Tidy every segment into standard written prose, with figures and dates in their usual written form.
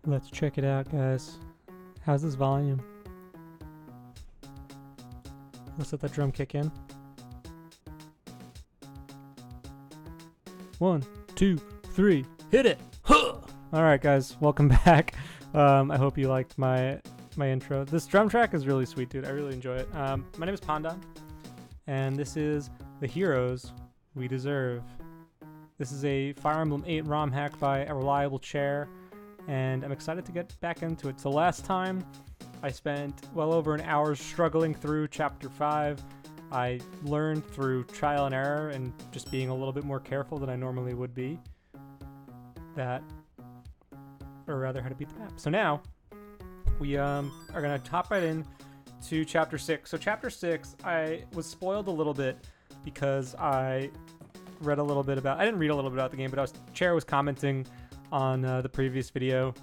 Let's check it out, guys. How's this volume? Let's let that drum kick in. 1, 2, 3, hit it! Huh! Alright guys, welcome back. I hope you liked my intro. This drum track is really sweet, dude. I really enjoy it. My name is Pandan, and this is The Heroes We Deserve. This is a Fire Emblem 8 ROM hack by a reliable chair, and I'm excited to get back into it. So last time, I spent well over an hour struggling through Chapter 5. I learned through trial and error and just being a little bit more careful than I normally would be or rather how to beat the map. So now, we are going to hop right in to Chapter 6. So Chapter 6, I was spoiled a little bit because I read a little bit about... I didn't read a little bit about the game, but Chair was commenting on the previous video,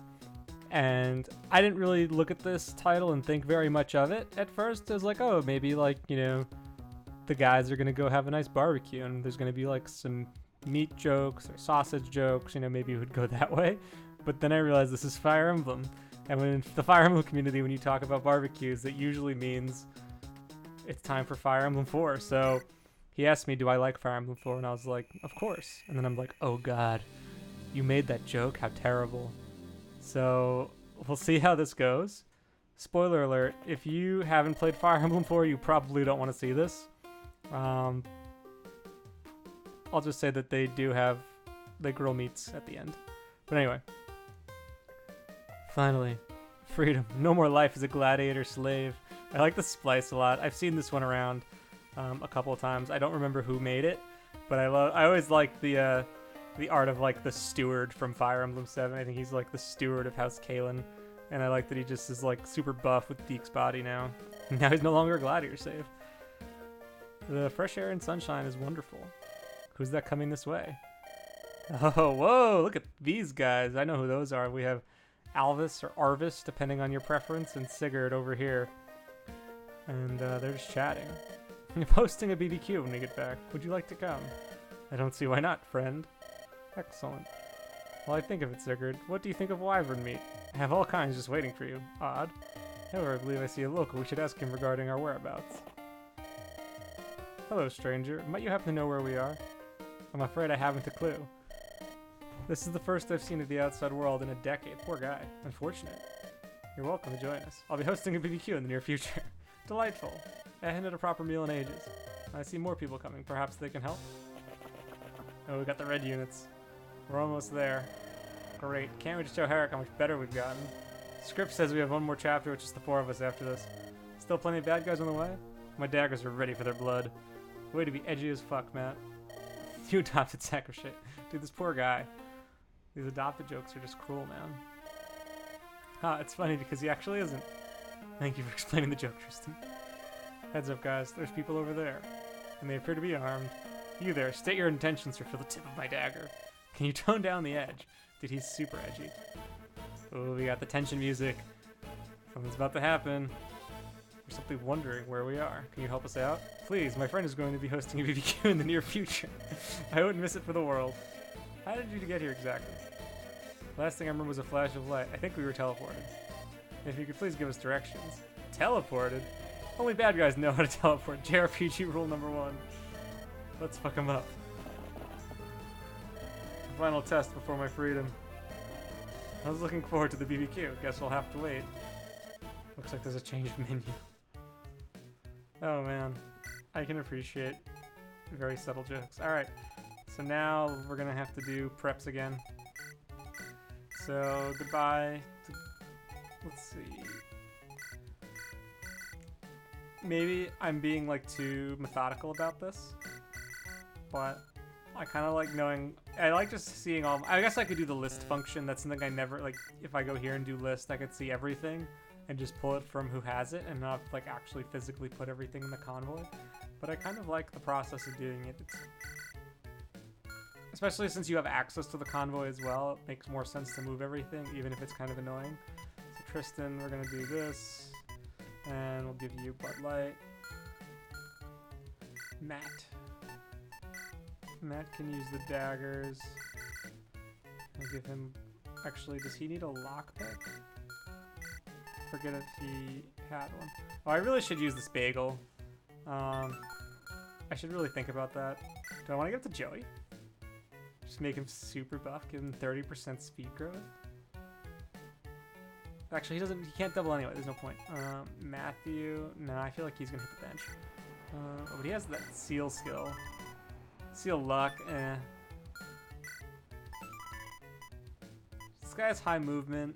and I didn't really look at this title and think very much of it at first. I was like, oh, maybe, like, you know, the guys are going to go have a nice barbecue, and there's going to be, like, some meat jokes or sausage jokes, you know, maybe it would go that way. But then I realized this is Fire Emblem, and when in the Fire Emblem community, when you talk about barbecues, it usually means it's time for Fire Emblem 4. So he asked me, do I like Fire Emblem 4? And I was like, of course. And then I'm like, oh god, you made that joke? How terrible. So we'll see how this goes. Spoiler alert, if you haven't played Fire Emblem 4, you probably don't want to see this. I'll just say that they grill meats at the end. But anyway. Finally, freedom. No more life as a gladiator slave. I like the splice a lot. I've seen this one around a couple of times. I don't remember who made it, but I always like the art of like the steward from Fire Emblem 7. I think he's like the steward of House Kalen, and I like that he just is like super buff with Deke's body now. Now he's no longer a gladiator slave. The fresh air and sunshine is wonderful. Who's that coming this way? Oh, whoa, look at these guys. I know who those are. We have Alvis or Arvis, depending on your preference, and Sigurd over here. And they're just chatting. I'm posting a BBQ when we get back. Would you like to come? I don't see why not, friend. Excellent. Well, I think of it, Sigurd. What do you think of wyvern meat? I have all kinds just waiting for you. Odd. However, I believe I see a local. We should ask him regarding our whereabouts. Hello, stranger. Might you happen to know where we are? I'm afraid I haven't a clue. This is the first I've seen of the outside world in a decade. Poor guy. Unfortunate. You're welcome to join us. I'll be hosting a BBQ in the near future. Delightful. I haven't had a proper meal in ages. I see more people coming. Perhaps they can help? Oh, we got the red units. We're almost there. Great. Can't wait to show Herrick how much better we've gotten. Script says we have one more chapter, which is the 4 of us after this. Still plenty of bad guys on the way? My daggers are ready for their blood. Way to be edgy as fuck, Matt. You adopted sack of shit. Dude, this poor guy. These adopted jokes are just cruel, man. It's funny because he actually isn't. Thank you for explaining the joke, Tristan. Heads up, guys. There's people over there. And they appear to be armed. You there, state your intentions or feel the tip of my dagger. Can you tone down the edge? Dude, he's super edgy. Oh, we got the tension music. Something's about to happen. We're simply wondering where we are. Can you help us out? Please, my friend is going to be hosting a BBQ in the near future. I wouldn't miss it for the world. How did you get here exactly? Last thing I remember was a flash of light. I think we were teleported. If you could please give us directions. Teleported? Only bad guys know how to teleport. JRPG rule number 1. Let's fuck him up. Final test before my freedom. I was looking forward to the BBQ. Guess we'll have to wait. Looks like there's a changed menu. Oh man. I can appreciate very subtle jokes. Alright. So now we're gonna have to do preps again. So goodbye. Let's see. Maybe I'm being like too methodical about this, but I kind of like knowing. I like just seeing all. I guess I could do the list function. That's something I never like. If I go here and do list, I could see everything and just pull it from who has it and not like actually physically put everything in the convoy. But I kind of like the process of doing it. Especially since you have access to the convoy as well, it makes more sense to move everything, even if it's kind of annoying. So Tristan, we're gonna do this, and we'll give you Bud Light. Matt can use the daggers. I'll give him Actually, does he need a lockpick? Forget if he had one. Oh, I really should use this bagel. I should really think about that. Do I want to give it to Joey? Just make him super buff, give him 30% speed growth. Actually, he can't double anyway, there's no point. Matthew, no, I feel like he's gonna hit the bench. But he has that seal skill. Seal luck, eh. This guy has high movement,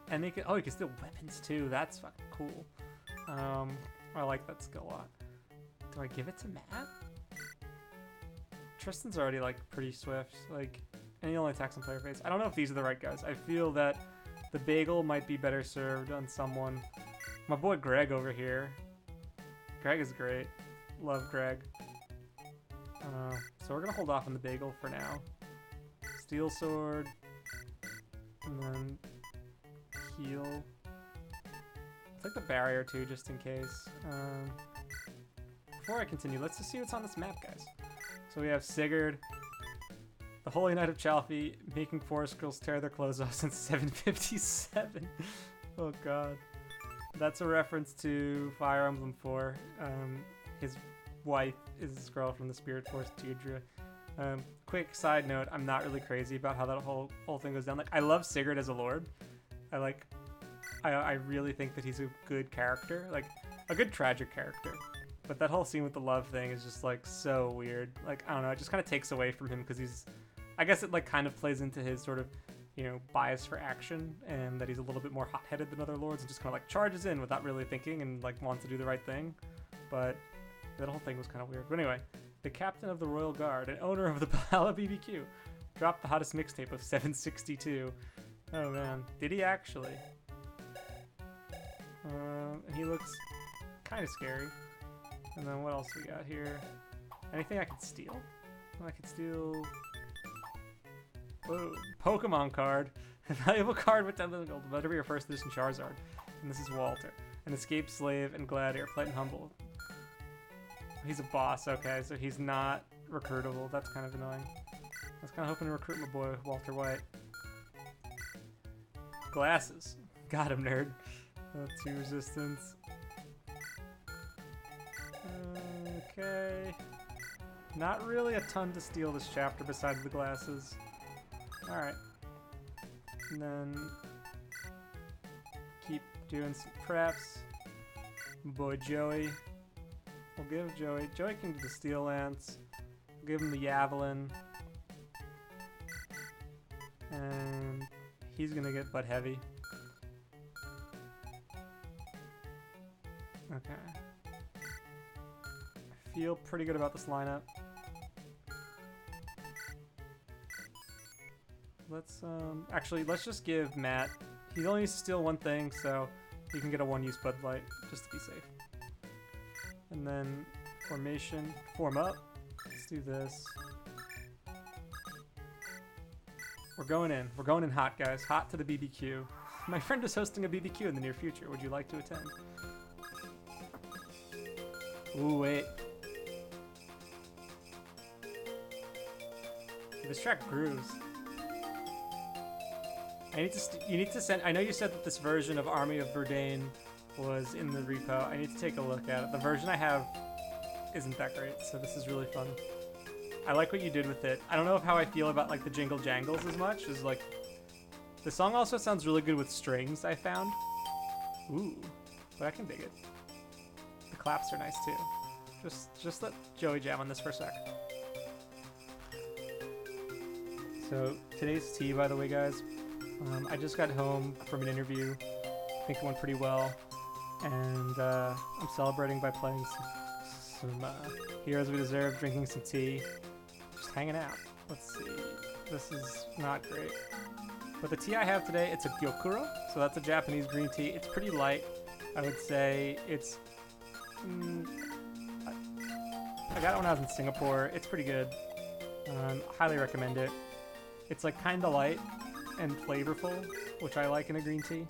and he can steal weapons too. That's fucking cool. I like that skill a lot. Do I give it to Matt? Tristan's already like pretty swift, like, and he only attacks on player face. I don't know if these are the right guys. I feel that the bagel might be better served on someone. My boy Greg over here. Greg is great. Love Greg. So we're gonna hold off on the bagel for now. Steel sword, and then heal. I'll take the barrier too, just in case. Before I continue, let's just see what's on this map, guys. So we have Sigurd, the Holy Knight of Chalfie, making forest girls tear their clothes off since 757. Oh god. That's a reference to Fire Emblem 4. His wife is this girl from the Spirit Force, Deirdre. Quick side note, I'm not really crazy about how that whole thing goes down. Like, I love Sigurd as a lord. I really think that he's a good character, like a good tragic character. But that whole scene with the love thing is just like so weird. Like, I don't know, it just kind of takes away from him because he's, I guess it like kind of plays into his sort of, you know, bias for action, and that he's a little bit more hot-headed than other lords and just kind of like charges in without really thinking and like wants to do the right thing. But that whole thing was kind of weird. But anyway, the captain of the Royal Guard and owner of the Valhalla BBQ dropped the hottest mixtape of 762. Oh man, did he actually? And he looks kind of scary. And then what else we got here? Anything I could steal? I could steal... Whoa, Pokemon card. A valuable card with 10 million gold. Better be your first edition Charizard. And this is Walter. An escaped slave and gladiator, polite and humble. He's a boss, okay, so he's not recruitable. That's kind of annoying. I was kind of hoping to recruit my boy, Walter White. Glasses. Got him, nerd. 2 resistance. Okay. Not really a ton to steal this chapter besides the glasses. Alright. And then keep doing some preps. Boy Joey. We'll give Joey. Joey can do the Steel Lance. We'll give him the Javelin. And he's gonna get butt heavy. Okay. I feel pretty good about this lineup. Actually, let's just give Matt, he only needs to steal one thing, so he can get a one-use Bud Light, just to be safe. And then, formation, form up. Let's do this. We're going in hot, guys. Hot to the BBQ. My friend is hosting a BBQ in the near future. Would you like to attend? Ooh, wait. This track grooves. You need to send. I know you said that this version of Army of Verdane was in the repo. I need to take a look at it. The version I have isn't that great, so this is really fun. I like what you did with it. I don't know how I feel about like the jingle jangles as much as like the song also sounds really good with strings. I found. Ooh, but I can dig it. The claps are nice too. Just let Joey jam on this for a sec. So today's tea, by the way, guys. I just got home from an interview. I think it went pretty well, and I'm celebrating by playing some Heroes We Deserve, drinking some tea, just hanging out. Let's see. This is not great, but the tea I have today, it's a Gyokuro, so that's a Japanese green tea. It's pretty light. I would say it's. I got it when I was in Singapore. It's pretty good. Highly recommend it. It's like kind of light and flavorful, which I like in a green tea.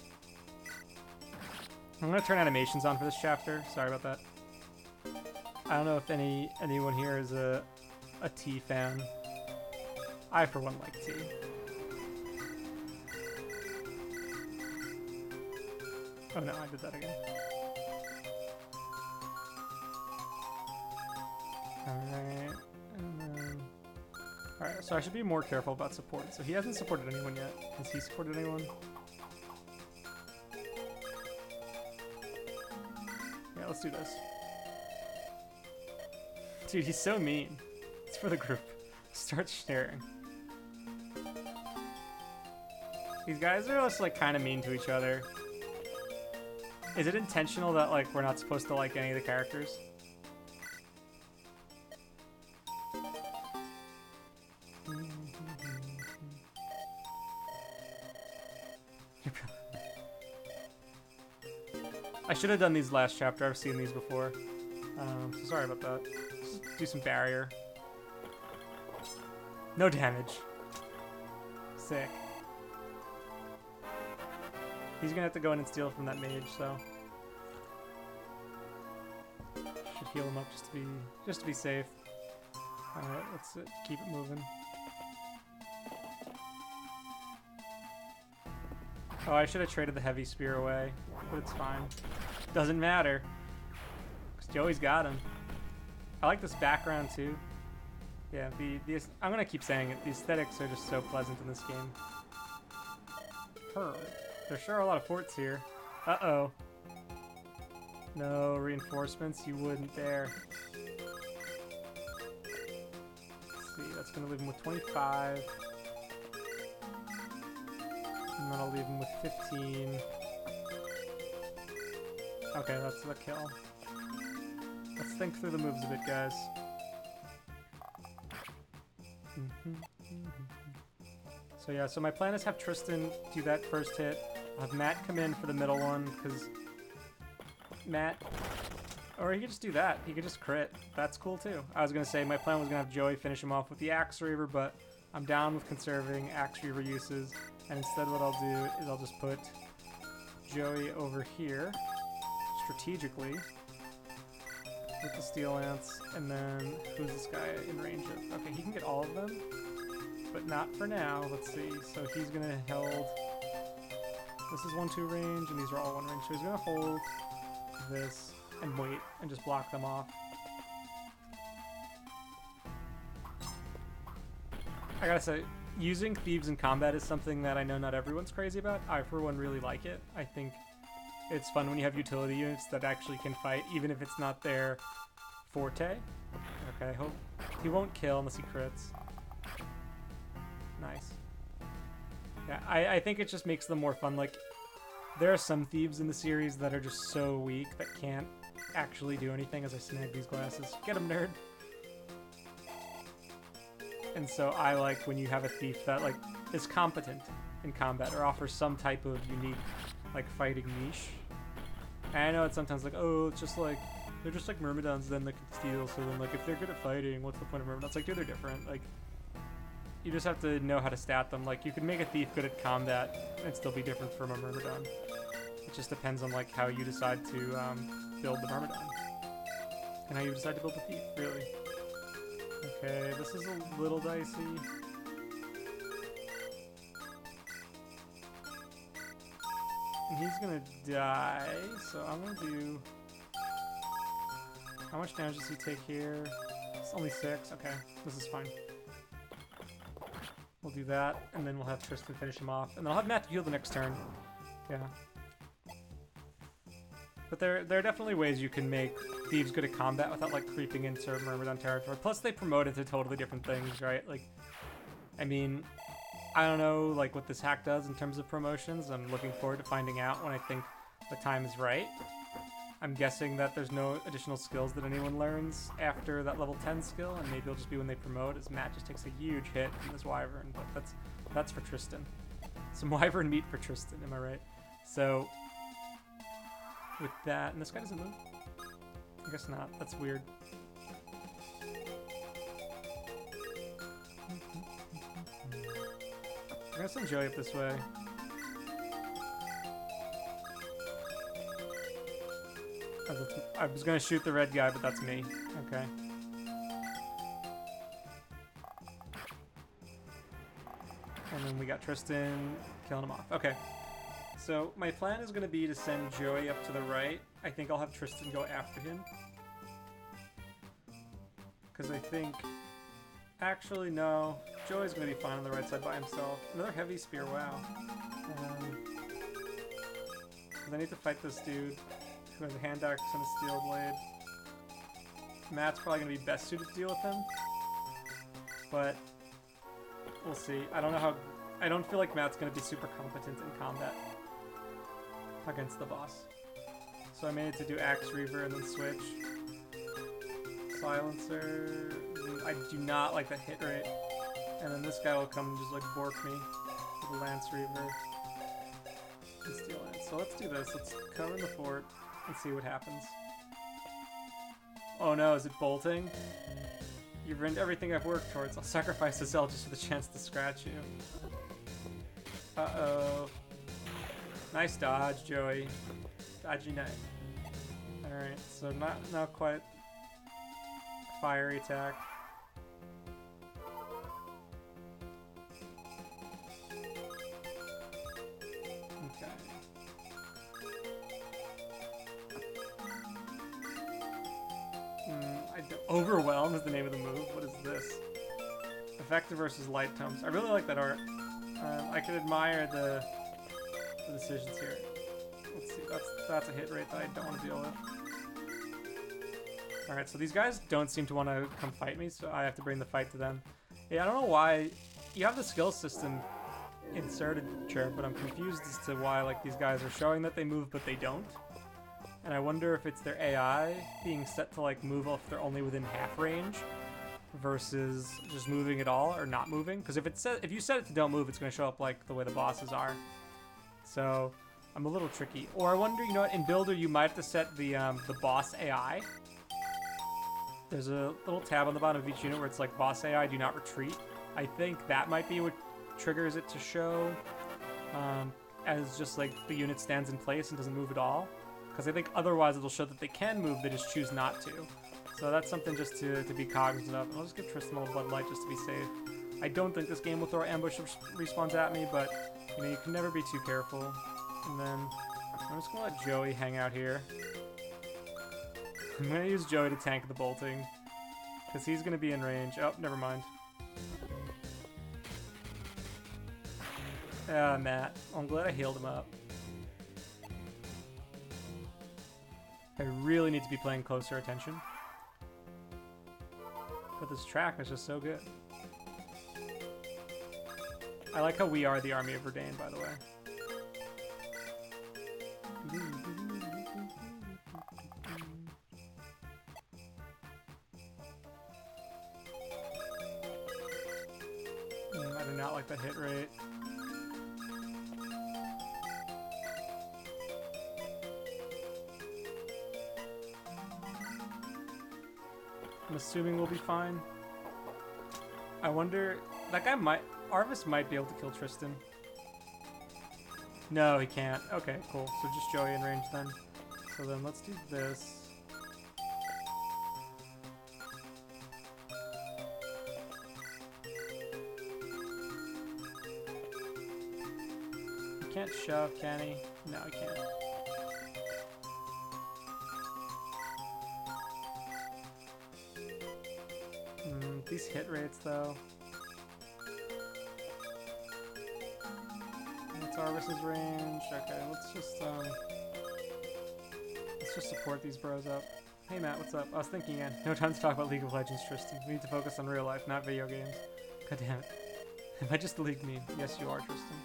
I'm gonna turn animations on for this chapter. Sorry about that. I don't know if anyone here is a tea fan. I, for one, like tea. Oh no, I did that again. Alright, and then... Alright, so I should be more careful about support. So he hasn't supported anyone yet. Has he supported anyone? Yeah, let's do this. Dude, he's so mean. It's for the group. Start sharing. These guys are just like kind of mean to each other. Is it intentional that like we're not supposed to like any of the characters? I should have done these last chapter. I've seen these before. So sorry about that. Just do some barrier. No damage. Sick. He's gonna have to go in and steal from that mage, so should heal him up just to be safe. All right, let's keep it moving. Oh, I should have traded the heavy spear away, but it's fine. Doesn't matter, because Joey's got him. I like this background too. Yeah, I'm gonna keep saying it. The aesthetics are just so pleasant in this game. There sure are a lot of forts here. Uh-oh. No reinforcements, you wouldn't dare. Let's see, that's gonna leave him with 25. And then I'll leave him with 15. Okay, that's the kill. Let's think through the moves a bit, guys. So yeah, so my plan is have Tristan do that first hit. I'll have Matt come in for the middle one, because Matt... Or he could just do that. He could just crit. That's cool too. I was going to say my plan was going to have Joey finish him off with the Axe Reaver, but I'm down with conserving Axe Reaver uses. And instead what I'll do is I'll just put Joey over here, strategically, with the Steel Lance, and then who's this guy in range of? Okay, he can get all of them, but not for now. Let's see. So he's going to hold... This is 1-2 range, and these are all 1 range. So he's going to hold this and wait and just block them off. I gotta say, using thieves in combat is something that I know not everyone's crazy about. I, for one, really like it. I think it's fun when you have utility units that actually can fight, even if it's not their forte. Okay, I hope he won't kill unless he crits. Nice. Yeah, I think it just makes them more fun. Like, there are some thieves in the series that are just so weak that can't actually do anything as I snag these glasses. Get him, nerd! And so I like when you have a thief that, like, is competent in combat or offers some type of unique, like, fighting niche. And I know it's sometimes like, oh, it's just like, they're just like Myrmidons then that can steal, so then, like, if they're good at fighting, what's the point of Myrmidons? Like, dude, they're different. Like, you just have to know how to stat them. Like, you can make a thief good at combat and still be different from a Myrmidon. It just depends on, like, how you decide to build the Myrmidon. And how you decide to build the thief, really. Okay, this is a little dicey. And he's gonna die, so I'm gonna do... How much damage does he take here? It's only 6, okay, this is fine. We'll do that, and then we'll have Tristan finish him off. And then I'll have Matt heal the next turn. Yeah. But there are definitely ways you can make thieves good at combat without, like, creeping into Myrmidon territory. Plus, they promote into totally different things, right? Like, I mean, I don't know, like, what this hack does in terms of promotions. I'm looking forward to finding out when I think the time is right. I'm guessing that there's no additional skills that anyone learns after that level 10 skill, and maybe it'll just be when they promote, as Matt just takes a huge hit from this Wyvern, but that's for Tristan. Some Wyvern meat for Tristan, am I right? So, with that, and this guy doesn't move? I guess not, that's weird. I'm gonna send Joey up this way. I was gonna shoot the red guy, but that's me. Okay. And then we got Tristan killing him off. Okay. So my plan is going to be to send Joey up to the right. I think I'll have Tristan go after him. Because I think... Actually, no. Joey's going to be fine on the right side by himself. Another heavy spear, wow. I need to fight this dude who has a hand axe and a steel blade. Matt's probably going to be best suited to deal with him. But we'll see. I don't know how... I don't feel like Matt's going to be super competent in combat against the boss. So I may need to do Axe Reaver and then switch. Silencer... I do not like that hit rate. And then this guy will come and just like bork me with a Lance Reaver and Steel Lance. So let's do this. Let's cover in the fort and see what happens. Oh no, is it bolting? You've ruined everything I've worked towards. I'll sacrifice the Zell just for the chance to scratch you. Uh-oh. Nice dodge, Joey. Dodgy knife. Alright, so not quite fiery attack. Okay. Overwhelm is the name of the move. What is this? Effective versus light tomes. I really like that art. I can admire the decisions here. Let's see, that's a hit rate that I don't want to deal with. Alright, so these guys don't seem to want to come fight me, so I have to bring the fight to them. Yeah, I don't know why. You have the skill system inserted, sure, but I'm confused as to why like these guys are showing that they move but they don't. And I wonder if it's their AI being set to like move if they're only within half range versus just moving at all or not moving. Because if you set it to don't move, it's going to show up like the way the bosses are. So I'm a little tricky. Or I wonder, you know what, in Builder you might have to set the boss AI. There's a little tab on the bottom of each unit where it's like boss AI, do not retreat. I think that might be what triggers it to show as just like the unit stands in place and doesn't move at all. Because I think otherwise it'll show that they can move, they just choose not to. So that's something just to be cognizant of. And I'll just give Tristan a little Bud Light just to be safe. I don't think this game will throw ambush respawns at me, but you know, you can never be too careful. And then I'm just gonna let Joey hang out here. I'm gonna use Joey to tank the bolting, because he's gonna be in range. Oh, never mind. Ah, Matt. I'm glad I healed him up. I really need to be paying closer attention. But this track is just so good. I like how we are the army of Verdane, by the way. I do not like that hit rate. I'm assuming we'll be fine. I wonder... That guy might... Arvis might be able to kill Tristan. No, he can't. Okay, cool. So just Joey in range then. So then let's do this. He can't shove, can he? No, he can't. These hit rates, though. What's Arvis's range? Okay, let's just support these bros up. Hey Matt, what's up? I was thinking again. No time to talk about League of Legends, Tristan. We need to focus on real life, not video games. God damn it. Am I just the league meme? Yes, you are, Tristan.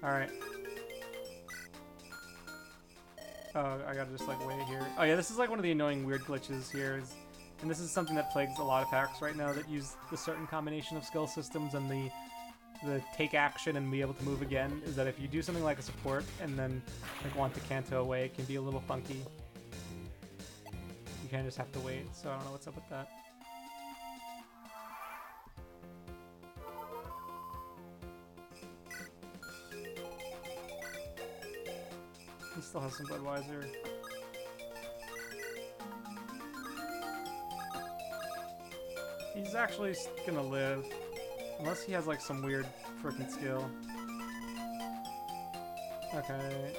Alright. Oh, I gotta just like wait here. Oh yeah, this is like one of the annoying weird glitches here. And this is something that plagues a lot of packs right now that use the certain combination of skill systems and the take action and be able to move again, is that if you do something like a support and then like want to canto away, it can be a little funky. You kind of just have to wait, so I don't know what's up with that. He still has some Budweiser. He's actually gonna live. Unless he has like some weird freaking skill. Okay.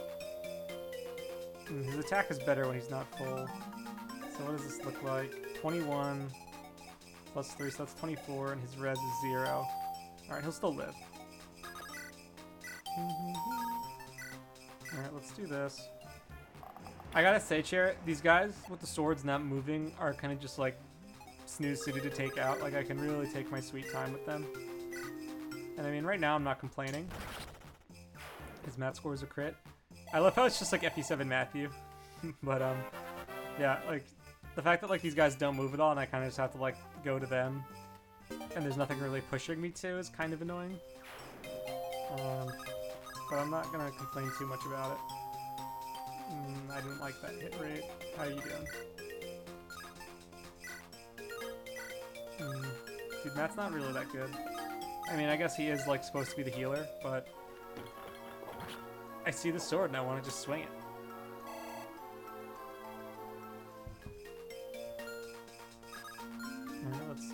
His attack is better when he's not full. So what does this look like? 21 plus 3, so that's 24, and his res is 0. Alright, he'll still live. Alright, let's do this. I gotta say, Chair, these guys with the swords not moving are kind of just like snooze city to take out. Like, I can really take my sweet time with them. And I mean, right now I'm not complaining. His mat score is a crit. I love how it's just like FE7 Matthew. But, yeah, like, the fact that, like, these guys don't move at all and I kind of just have to, like, go to them and there's nothing really pushing me to is kind of annoying. But I'm not gonna complain too much about it. I didn't like that hit rate. How you doing? Dude, Matt's not really that good. I mean, I guess he is, like, supposed to be the healer, but I see the sword and I want to just swing it.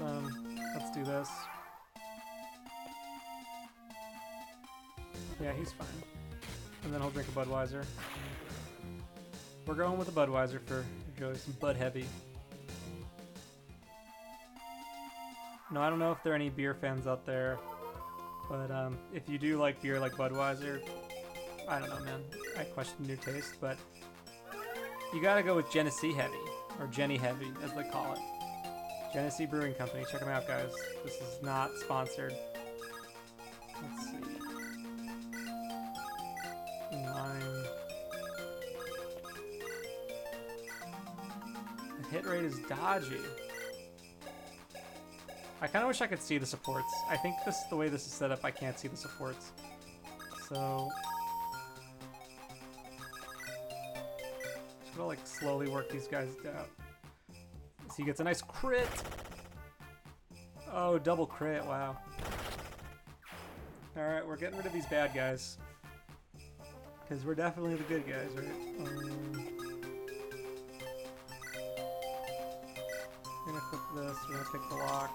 Alright, let's do this. Yeah, he's fine. And then he'll drink a Budweiser. We're going with a Budweiser for Joey, some Bud Heavy. No, I don't know if there are any beer fans out there, but if you do like beer like Budweiser, I don't know, man. I question your taste, but you gotta go with Genesee Heavy, or Jenny Heavy, as they call it. Genesee Brewing Company, check them out, guys. This is not sponsored. Let's see. 9. The hit rate is dodgy. I kind of wish I could see the supports. I think the way this is set up, I can't see the supports. So just gonna like slowly work these guys out. So he gets a nice crit. Oh, double crit! Wow. All right, we're getting rid of these bad guys because we're definitely the good guys, right? We're gonna equip this. We're gonna pick the lock.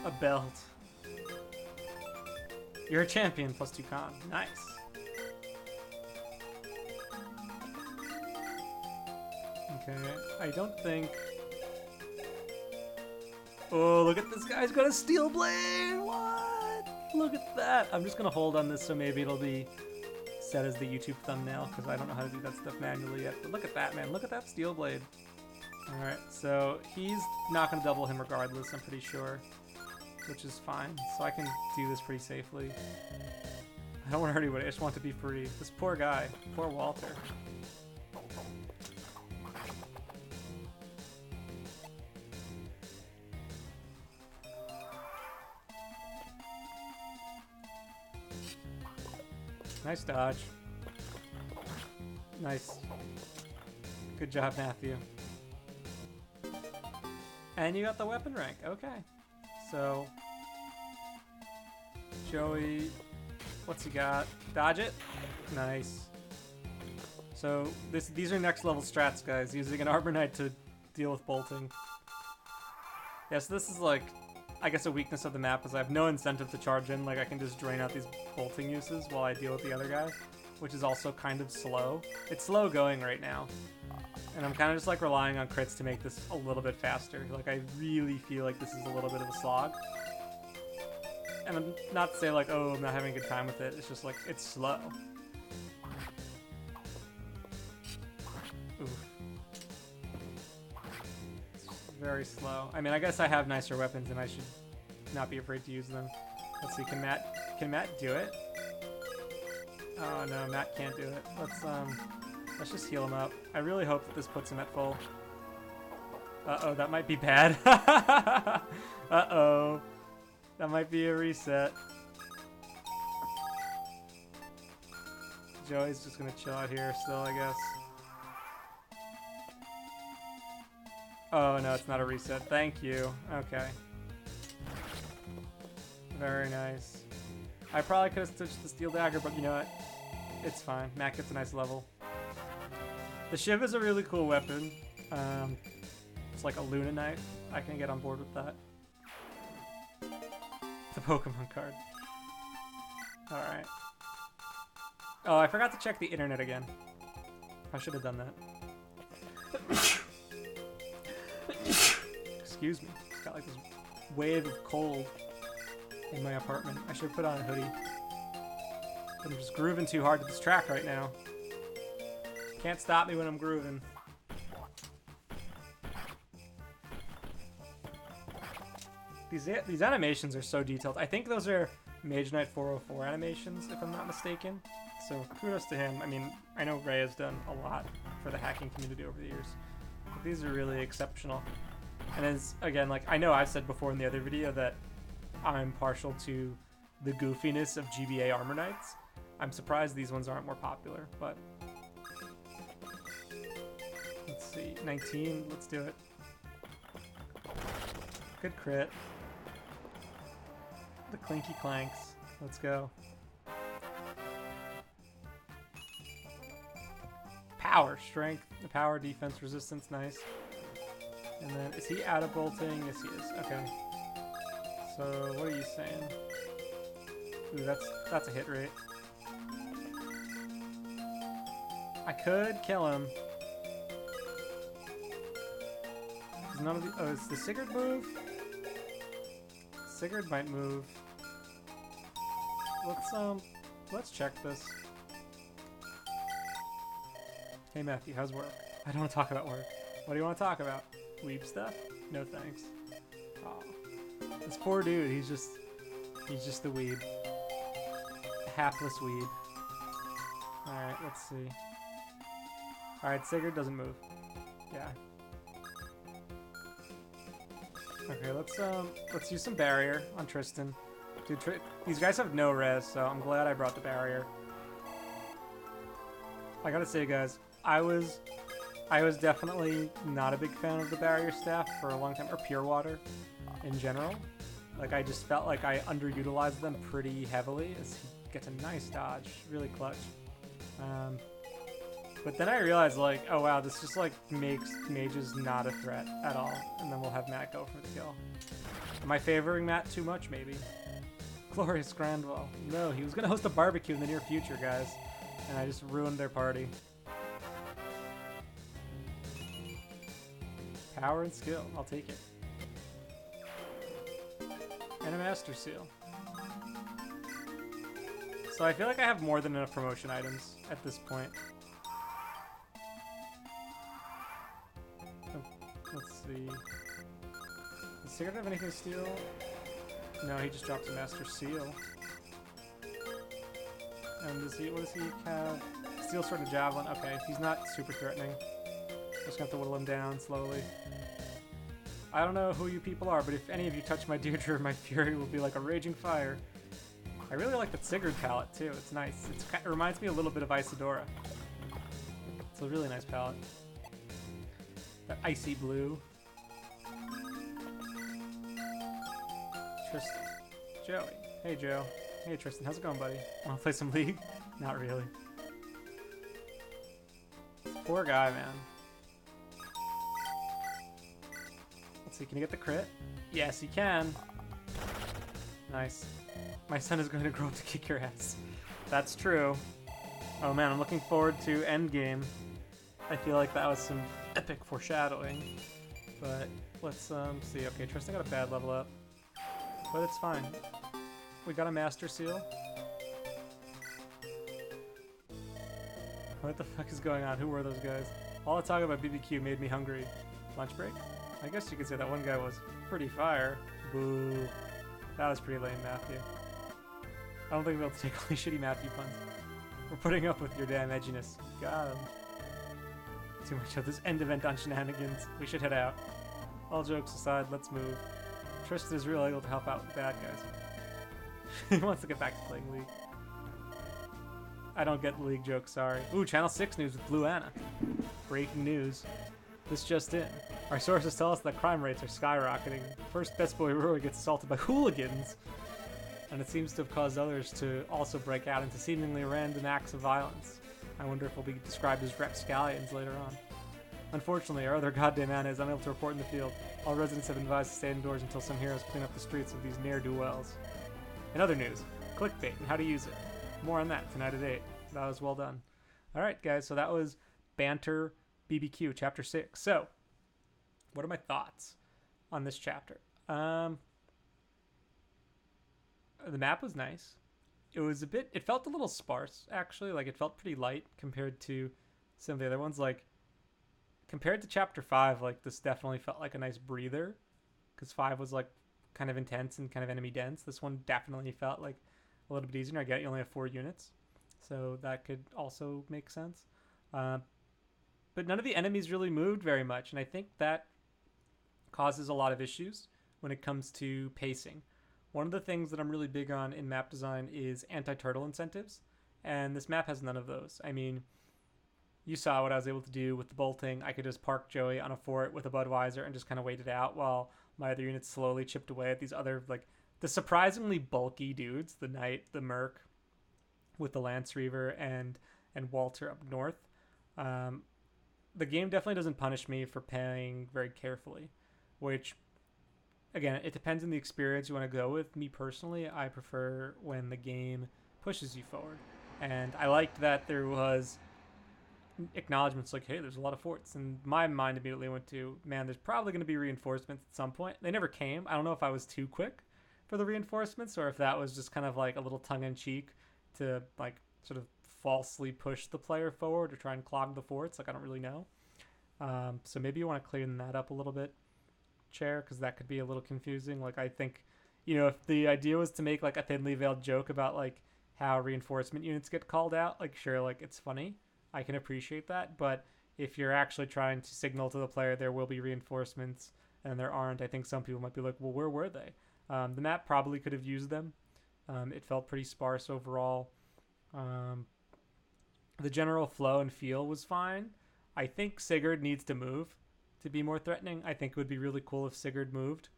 A belt. You're a champion, plus 2 con. Nice. Okay, I don't think... Oh, look at this guy's got a steel blade! What? Look at that! I'm just gonna hold on this so maybe it'll be set as the YouTube thumbnail, because I don't know how to do that stuff manually yet. But look at that, man. Look at that steel blade. Alright, so he's not gonna double him regardless, I'm pretty sure. Which is fine, so I can do this pretty safely. I don't want to hurt anybody, I just want to be free. This poor guy, poor Walter. Nice dodge. Nice. Good job, Matthew. And you got the weapon rank, okay. So, Joey, what's he got? Dodge it? Nice. So, these are next level strats, guys. Using an Arbor Knight to deal with bolting. Yeah, so this is like, I guess a weakness of the map is I have no incentive to charge in. Like, I can just drain out these bolting uses while I deal with the other guy, which is also kind of slow. It's slow going right now. And I'm kind of just like relying on crits to make this a little bit faster. Like, I really feel like this is a little bit of a slog. And I'm not to say like, oh, I'm not having a good time with it. It's just like, it's slow. Oof. It's very slow. I mean, I guess I have nicer weapons and I should not be afraid to use them. Let's see, can Matt do it? Oh no, Matt can't do it. Let's just heal him up. I really hope that this puts him at full. Uh-oh, that might be bad. Uh-oh. That might be a reset. Joey's just gonna chill out here still, I guess. Oh, no, it's not a reset. Thank you. Okay. Very nice. I probably could have stitched the steel dagger, but you know what? It's fine. Matt gets a nice level. The Shiv is a really cool weapon. It's like a Luna knife. I can get on board with that. The Pokemon card. Alright. Oh, I forgot to check the internet again. I should have done that. Excuse me. It's got like this wave of cold in my apartment. I should have put on a hoodie. But I'm just grooving too hard to this track right now. Can't stop me when I'm grooving. These animations are so detailed. I think those are Mage Knight 404 animations, if I'm not mistaken. So kudos to him. I mean, I know Ray has done a lot for the hacking community over the years, but these are really exceptional. And as, again, like, I know I've said before in the other video that I'm partial to the goofiness of GBA Armor Knights. I'm surprised these ones aren't more popular, but let's see, 19, let's do it. Good crit. The clinky clanks. Let's go. Power, strength, the power, defense, resistance, nice. And then, is he out of bolting? Yes, he is. Okay. So, what are you saying? Ooh, that's a hit rate. I could kill him. None of the, oh, is the Sigurd move? Sigurd might move. Let's check this. Hey Matthew, how's work? I don't want to talk about work. What do you want to talk about? Weeb stuff? No thanks. Aw. This poor dude, he's just the weeb. Hapless weeb. Alright, let's see. Alright, Sigurd doesn't move. Yeah. Okay, let's use some barrier on Tristan. Dude, these guys have no res, so I'm glad I brought the barrier. I gotta say, guys, I was definitely not a big fan of the barrier staff for a long time, or pure water in general. Like, I just felt like I underutilized them pretty heavily, as he gets a nice dodge, really clutch. But then I realized, like, oh wow, this just, like, makes mages not a threat at all. And then we'll have Matt go for the kill. Am I favoring Matt too much, maybe? Glorious Grandwell. No, he was gonna host a barbecue in the near future, guys. And I just ruined their party. Power and skill, I'll take it. And a Master Seal. So I feel like I have more than enough promotion items at this point. Let's see. Does Sigurd have anything to steal? No, he just drops a Master Seal. And what does he have? Steel Sword and Javelin. Okay, he's not super threatening. Just gonna have to whittle him down slowly. I don't know who you people are, but if any of you touch my Deirdre, my fury will be like a raging fire. I really like the Sigurd palette too. It's nice. It reminds me a little bit of Isidora. It's a really nice palette. That icy blue. Tristan. Joey. Hey, Joe. Hey, Tristan. How's it going, buddy? Want to play some League? Not really. Poor guy, man. Let's see. Can you get the crit? Yes, he can. Nice. My son is going to grow up to kick your ass. That's true. Oh, man. I'm looking forward to Endgame. I feel like that was some epic foreshadowing. But let's see. Okay, Tristan got a bad level up. But it's fine. We got a Master Seal. What the fuck is going on? Who were those guys? All the talk about BBQ made me hungry. Lunch break? I guess you could say that one guy was pretty fire. Boo. That was pretty lame, Matthew. I don't think we'll be able to take only shitty Matthew puns. We're putting up with your damn edginess. Got him. Too much of this end event on shenanigans. We should head out. All jokes aside, let's move. Tristan is really able to help out with bad guys. He wants to get back to playing League. I don't get the League jokes, sorry. Ooh, Channel 6 news with Blue Anna. Breaking news. This just in. Our sources tell us that crime rates are skyrocketing. First Best Boy Roy gets assaulted by hooligans. And it seems to have caused others to also break out into seemingly random acts of violence. I wonder if we'll be described as rapscallions later on. Unfortunately, our other goddamn Anna is unable to report in the field. All residents have been advised to stay indoors until some heroes clean up the streets of these ne'er-do-wells. In other news, clickbait and how to use it. More on that tonight at 8. That was well done. All right, guys. So that was Banter BBQ Chapter 6. So, what are my thoughts on this chapter? The map was nice. It felt a little sparse, actually. Like, it felt pretty light compared to some of the other ones. Like, compared to Chapter 5, like, this definitely felt like a nice breather. Because 5 was, like, kind of intense and kind of enemy dense. This one definitely felt like a little bit easier. I get you only have 4 units. So that could also make sense. But none of the enemies really moved very much. And I think that causes a lot of issues when it comes to pacing. One of the things that I'm really big on in map design is anti-turtle incentives. And this map has none of those. I mean, you saw what I was able to do with the bolting. I could just park Joey on a fort with a Budweiser and just kind of wait it out while my other units slowly chipped away at these other, like, the surprisingly bulky dudes, the Knight, the Merc, with the Lance Reaver and Walter up north. The game definitely doesn't punish me for playing very carefully, which, again, it depends on the experience you want to go with. Me personally, I prefer when the game pushes you forward. And I liked that there was acknowledgments like, hey, there's a lot of forts. And my mind immediately went to, man, there's probably going to be reinforcements at some point. They never came. I don't know if I was too quick for the reinforcements or if that was just kind of like a little tongue-in-cheek to, like, sort of falsely push the player forward or try and clog the forts. Like, I don't really know. So maybe you want to clean that up a little bit, Chair, because that could be a little confusing. Like, I think, if the idea was to make, like, a thinly veiled joke about, like, how reinforcement units get called out, like, sure, like, it's funny. I can appreciate that. But if you're actually trying to signal to the player there will be reinforcements and there aren't, I think some people might be like, well, where were they? The map probably could have used them. It felt pretty sparse overall. The general flow and feel was fine. I think Sigurd needs to move to be more threatening. I think it would be really cool if Sigurd moved.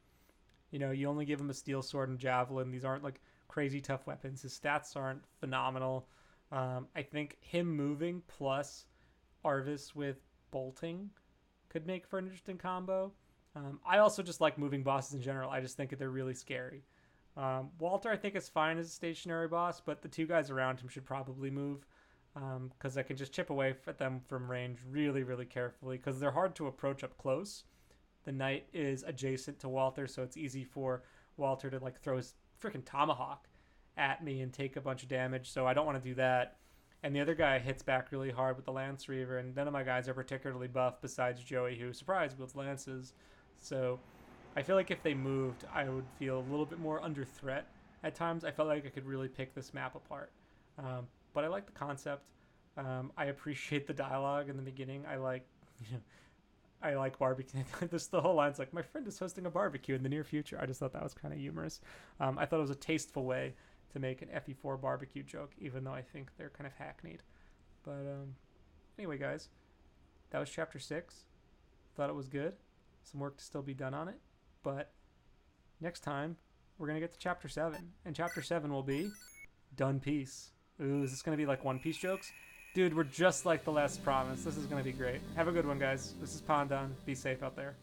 You only give him a steel sword and javelin. These aren't, like, crazy tough weapons. His stats aren't phenomenal. I think him moving plus Arvis with bolting could make for an interesting combo. I also just like moving bosses in general. I just think that they're really scary. Walter, I think, is fine as a stationary boss, but the 2 guys around him should probably move because I can just chip away at them from range really, really carefully because they're hard to approach up close. The Knight is adjacent to Walter, so it's easy for Walter to, like, throw his freaking tomahawk at me and take a bunch of damage, so I don't want to do that. And the other guy hits back really hard with the Lance Reaver, and none of my guys are particularly buff besides Joey, who, surprise, wields lances. So I feel like if they moved, I would feel a little bit more under threat at times. I felt like I could really pick this map apart. But I like the concept. I appreciate the dialogue in the beginning. I like barbecue. The whole line's like, my friend is hosting a barbecue in the near future. I just thought that was kind of humorous. I thought it was a tasteful way to make an FE4 barbecue joke, even though I think they're kind of hackneyed. But anyway, guys, that was Chapter 6. Thought it was good. Some work to still be done on it. But next time, we're going to get to Chapter 7. And Chapter 7 will be Done Piece. Ooh, is this going to be like One Piece jokes? Dude, we're just like the last promise. This is going to be great. Have a good one, guys. This is Pandan. Be safe out there.